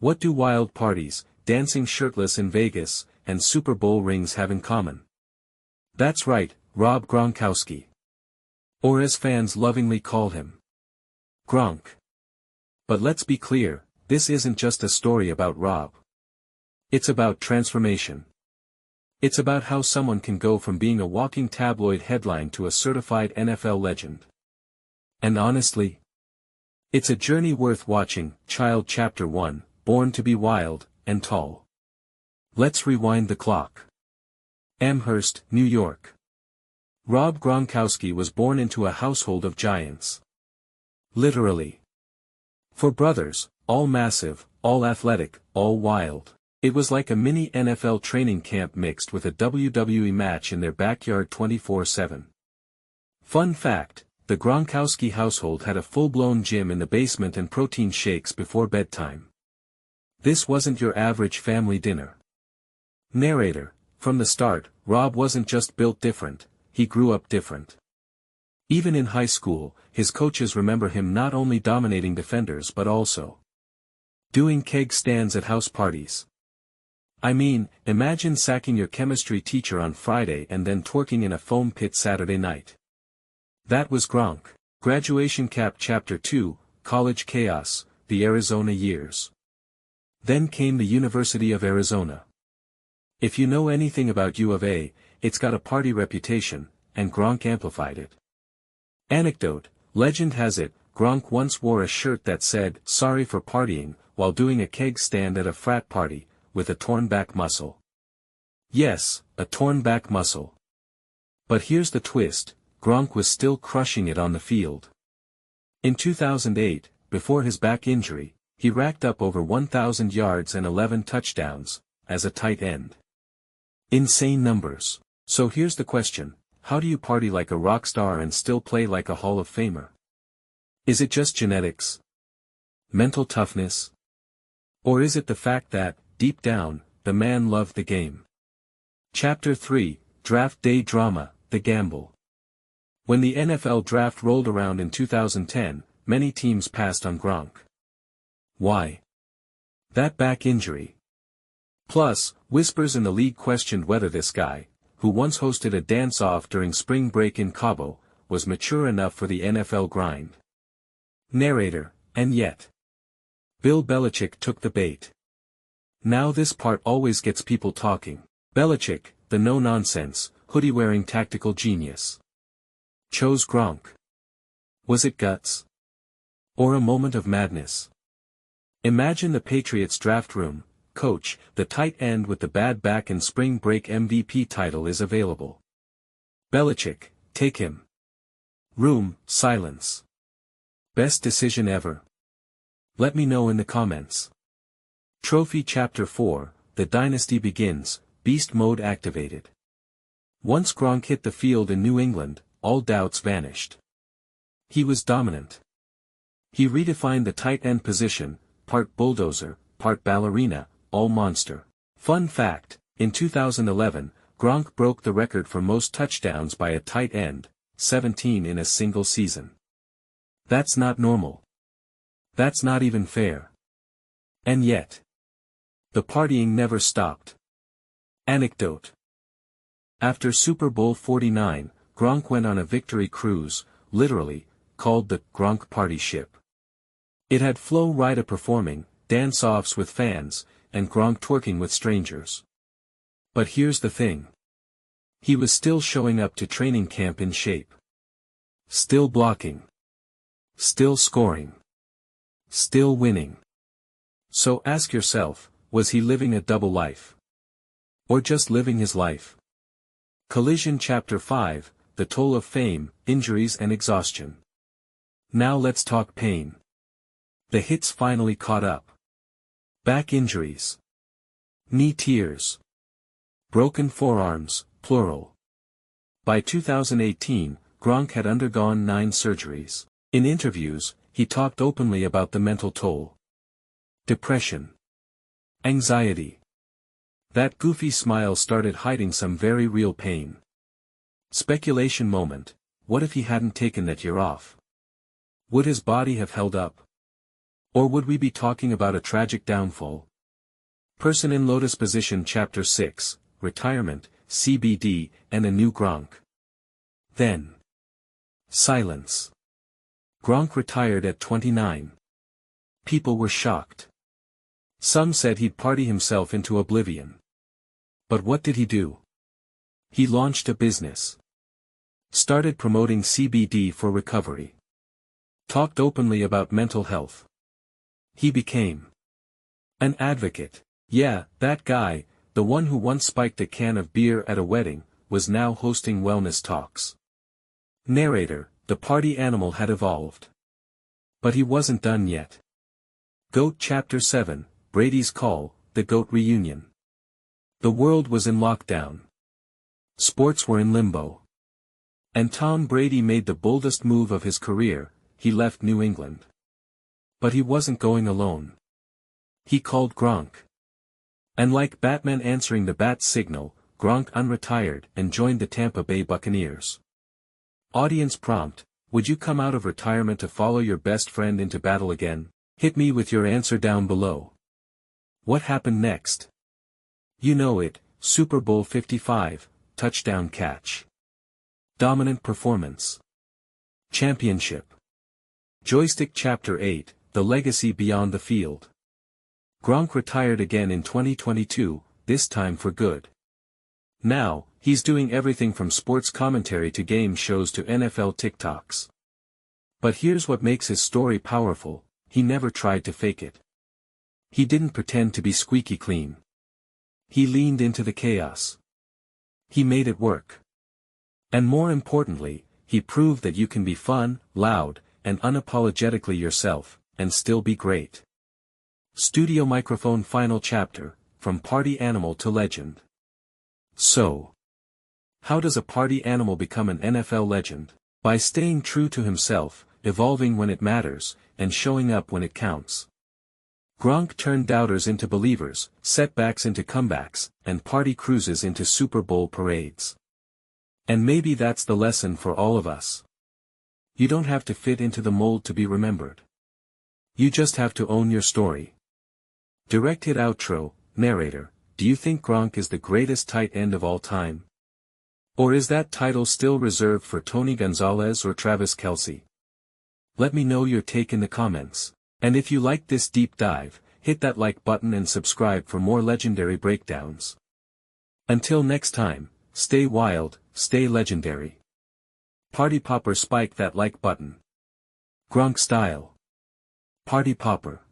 What do wild parties, dancing shirtless in Vegas, and Super Bowl rings have in common? That's right, Rob Gronkowski. Or as fans lovingly call him, Gronk. But let's be clear, this isn't just a story about Rob. It's about transformation. It's about how someone can go from being a walking tabloid headline to a certified NFL legend. And honestly, it's a journey worth watching. Child Chapter 1, Born to be Wild and Tall. Let's rewind the clock. Amherst, New York. Rob Gronkowski was born into a household of giants. Literally. 4 brothers, all massive, all athletic, all wild. It was like a mini NFL training camp mixed with a WWE match in their backyard 24/7. Fun fact, the Gronkowski household had a full-blown gym in the basement and protein shakes before bedtime. This wasn't your average family dinner. Narrator, from the start, Rob wasn't just built different, he grew up different. Even in high school, his coaches remember him not only dominating defenders but also doing keg stands at house parties. I mean, imagine sacking your chemistry teacher on Friday and then twerking in a foam pit Saturday night. That was Gronk. Graduation Cap Chapter 2, College Chaos, the Arizona Years. Then came the University of Arizona. If you know anything about U of A, it's got a party reputation, and Gronk amplified it. Anecdote, legend has it, Gronk once wore a shirt that said, "Sorry for partying," while doing a keg stand at a frat party, with a torn back muscle. Yes, a torn back muscle. But here's the twist, Gronk was still crushing it on the field. In 2008, before his back injury, he racked up over 1,000 yards and 11 touchdowns, as a tight end. Insane numbers. So here's the question, how do you party like a rock star and still play like a Hall of Famer? Is it just genetics? Mental toughness? Or is it the fact that, deep down, the man loved the game? Chapter 3, Draft Day Drama, The Gamble. When the NFL draft rolled around in 2010, many teams passed on Gronk. Why? That back injury. Plus, whispers in the league questioned whether this guy, who once hosted a dance-off during spring break in Cabo, was mature enough for the NFL grind. Narrator, and yet, Bill Belichick took the bait. Now this part always gets people talking. Belichick, the no-nonsense, hoodie-wearing tactical genius, chose Gronk. Was it guts? Or a moment of madness? Imagine the Patriots draft room, coach, the tight end with the bad back and spring break MVP title is available. Belichick, take him. Room, silence. Best decision ever? Let me know in the comments. Trophy Chapter 4, The Dynasty Begins, Beast Mode activated. Once Gronk hit the field in New England, all doubts vanished. He was dominant. He redefined the tight end position, part bulldozer, part ballerina, all monster. Fun fact, in 2011, Gronk broke the record for most touchdowns by a tight end, 17 in a single season. That's not normal. That's not even fair. And yet, the partying never stopped. Anecdote. After Super Bowl 49, Gronk went on a victory cruise, literally, called the Gronk Party Ship. It had Flo Rida performing, dance-offs with fans, and Gronk twerking with strangers. But here's the thing. He was still showing up to training camp in shape. Still blocking. Still scoring. Still winning. So ask yourself, was he living a double life? Or just living his life? Collision Chapter 5, The Toll of Fame, Injuries and Exhaustion. Now let's talk pain. The hits finally caught up. Back injuries. Knee tears. Broken forearms, plural. By 2018, Gronk had undergone 9 surgeries. In interviews, he talked openly about the mental toll. Depression. Anxiety. That goofy smile started hiding some very real pain. Speculation moment, what if he hadn't taken that year off? Would his body have held up? Or would we be talking about a tragic downfall? Person in Lotus Position Chapter 6, Retirement, CBD, and a New Gronk. Then. Silence. Gronk retired at 29. People were shocked. Some said he'd party himself into oblivion. But what did he do? He launched a business. Started promoting CBD for recovery. Talked openly about mental health. He became an advocate. Yeah, that guy, the one who once spiked a can of beer at a wedding, was now hosting wellness talks. Narrator, the party animal had evolved. But he wasn't done yet. GOAT Chapter 7, Brady's Call, the GOAT Reunion. The world was in lockdown. Sports were in limbo. And Tom Brady made the boldest move of his career, he left New England. But he wasn't going alone. He called Gronk. And like Batman answering the bat signal, Gronk unretired and joined the Tampa Bay Buccaneers. Audience prompt: would you come out of retirement to follow your best friend into battle again? Hit me with your answer down below. What happened next? You know it, Super Bowl 55, touchdown catch. Dominant performance. Championship. Joystick Chapter 8, The Legacy Beyond the Field. Gronk retired again in 2022, this time for good. Now, he's doing everything from sports commentary to game shows to NFL TikToks. But here's what makes his story powerful: he never tried to fake it. He didn't pretend to be squeaky clean. He leaned into the chaos. He made it work. And more importantly, he proved that you can be fun, loud, and unapologetically yourself, and still be great. Studio microphone final chapter, from party animal to legend. So, how does a party animal become an NFL legend? By staying true to himself, evolving when it matters, and showing up when it counts. Gronk turned doubters into believers, setbacks into comebacks, and party cruises into Super Bowl parades. And maybe that's the lesson for all of us. You don't have to fit into the mold to be remembered. You just have to own your story. Direct hit outro. Narrator, do you think Gronk is the greatest tight end of all time? Or is that title still reserved for Tony Gonzalez or Travis Kelce? Let me know your take in the comments. And if you liked this deep dive, hit that like button and subscribe for more legendary breakdowns. Until next time, stay wild, stay legendary. Party popper, spike that like button. Gronk style. Party popper.